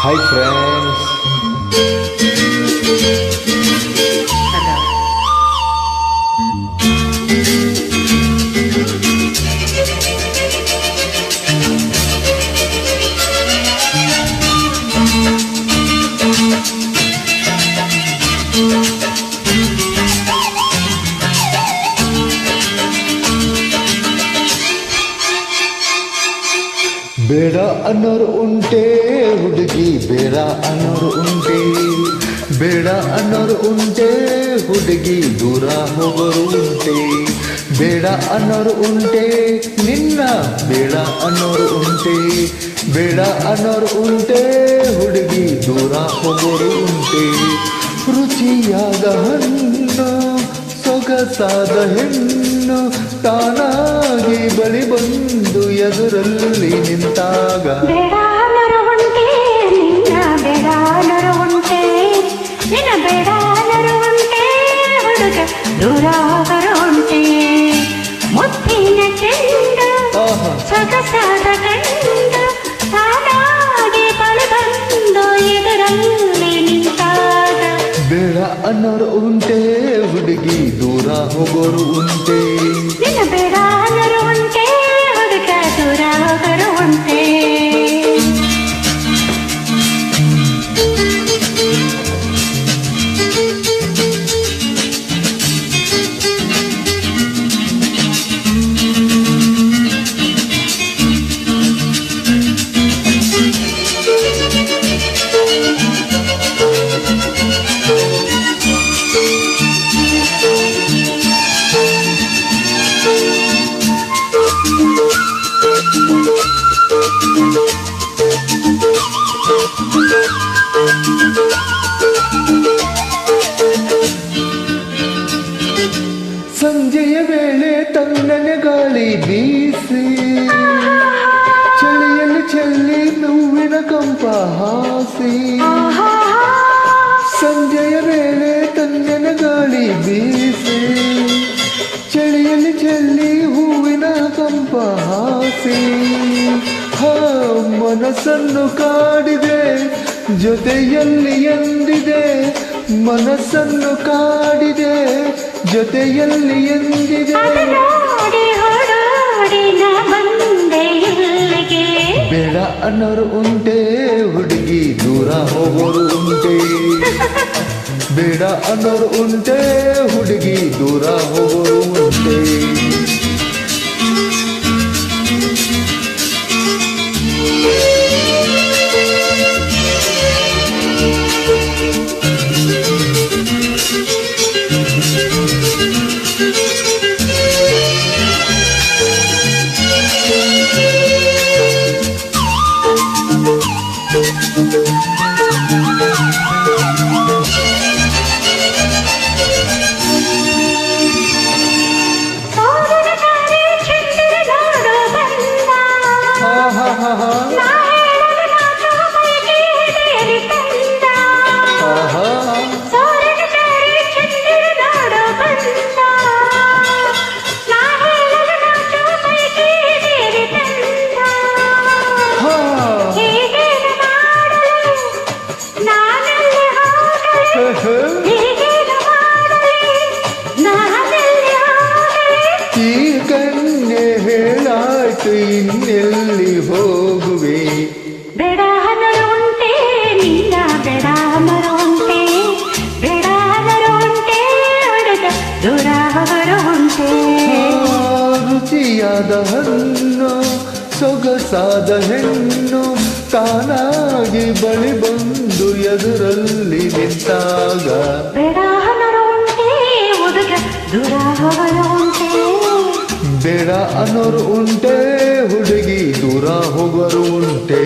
Hi friends. ಬೇಡ ಅನ್ನೋರು ಉಂಟೆ ಹುಡುಗಿ, ಬೇಡ ಅನ್ನೋರು ಉಂಟೆ, ಬೇಡ ಅನ್ನೋರು ಉಂಟೆ ಹುಡುಗಿ, ದೂರ ಹೋಗೋರು ಉಂಟೆ. ಬೇಡ ಅನ್ನೋರು ಉಂಟೆ ನಿನ್ನ, ಬೇಡ ಅನ್ನೋರು ಉಂಟೆ, ಬೇಡ ಅನ್ನೋರು ಉಂಟೆ ಹುಡುಗಿ, ದೂರ ಹೋಗೋರು ಉಂಟೆ. ರುಚಿಯಾದ ಹಣ್ಣು ಸೊಗಸಾದ ಹೆಣ್ಣು ತಾನಾಗಿ ಬಳಿ ಬಂದು ಎದುರಲ್ಲಿ ನಿಂತಾಗ ಬೇಡ ಅನ್ನೋರು ಉಂಟೆ ನಿನ್ನ, ಬೇಡ ಅನ್ನೋರು ಉಂಟೆ ನಿನ್ನ, ಬೇಡ ಅನ್ನೋರು ಉಂಟೆ ಹುಡುಗ, ದೂರ ಹೋಗೋರು ಉಂಟೆ. ಮುತ್ತಿನ ಚೆಂಡು ಸೊಗಸಾದ ಗಂಡು ತಾನಾಗಿ ಬಳಿ ಬಂದು ಎದುರಲ್ಲಿ ನಿಂತಾಗ ಬೇಡ ಅನ್ನೋರು ಉಂಟೆ ಹುಡುಗಿ, ದೂರ ಹೋಗೋರು ಉಂಟೆ. ನಿನ್ನ ಬೇಡ ಅನ್ನೋರು ಉಂಟೆ ಹುಡುಗ, ದೂರ ಹೋಗೋರು ಉಂಟೆ. ಸಂಜೆಯ ವೇಳೆ ತಣ್ಣನೆ ಗಾಳಿ ಬೀಸಿ, ಚಳಿಯಲ್ಲಿ ಚೆಲ್ಲಿ ನೋವಿನ ಕಂಪ ಹಾಸಿ. ಸಂಜೆಯ ವೇಳೆ ತಣ್ಣನೆ ಗಾಳಿ ಬೀಸಿ, ಚಳಿಯಲ್ಲಿ ಚೆಲ್ಲಿ ಹೂವಿನ ಕಂಪ ಹಾಸಿ. ಮನಸ್ಸನ್ನು ಕಾಡಿದೆ ಜೊತೆಯಲ್ಲಿ ಎಂದಿದೆ, ಮನಸ್ಸನ್ನು ಕಾಡಿದೆ ಜೊತೆಯಲ್ಲಿ ಎಂದಿದೆ. ಬೇಡ ಅನ್ನೋರು ಉಂಟೆ ಹುಡುಗಿ, ದೂರ ಹೋಗೋರು ಉಂಟೆ. ಬೇಡ ಅನ್ನೋರು ಉಂಟೆ ಹುಡುಗಿ, ದೂರ ಹೋಗೋರು ಉಂಟೆ. ಈ ಕನ್ಯೆ ಹೇಳಾಯ್ತು ಇನ್ನೆಲ್ಲಿ ಹೋಗುವೆ. ಬೇಡ ಅನ್ನೋರು ಉಂಟೆ ನಿನ್ನ, ಬೇಡ ಅನ್ನೋರು ಉಂಟೆ, ಬೇಡ ಅನ್ನೋರು ಉಂಟೆ ಹುಡುಗ, ದೂರ ಹೋಗೋರು ಉಂಟೆ. ರುಚಿಯಾದ ಹಣ್ಣು ಸೊಗಸಾದ ಹೆಣ್ಣು ತಾನಾಗಿ ಬಳಿ ಬಂದು ಎದುರಲ್ಲಿ ನಿಂತಾಗ ಬೇಡ ಅನ್ನೋರು ಉಂಟೆ ಹುಡುಗ, ದೂರ ಹೋಗೋರು ಉಂಟೆ. ಬೇಡ ಅನ್ನೋರು ಉಂಟೆ ಹುಡುಗಿ, ದೂರ ಹೋಗೋರು ಉಂಟೆ.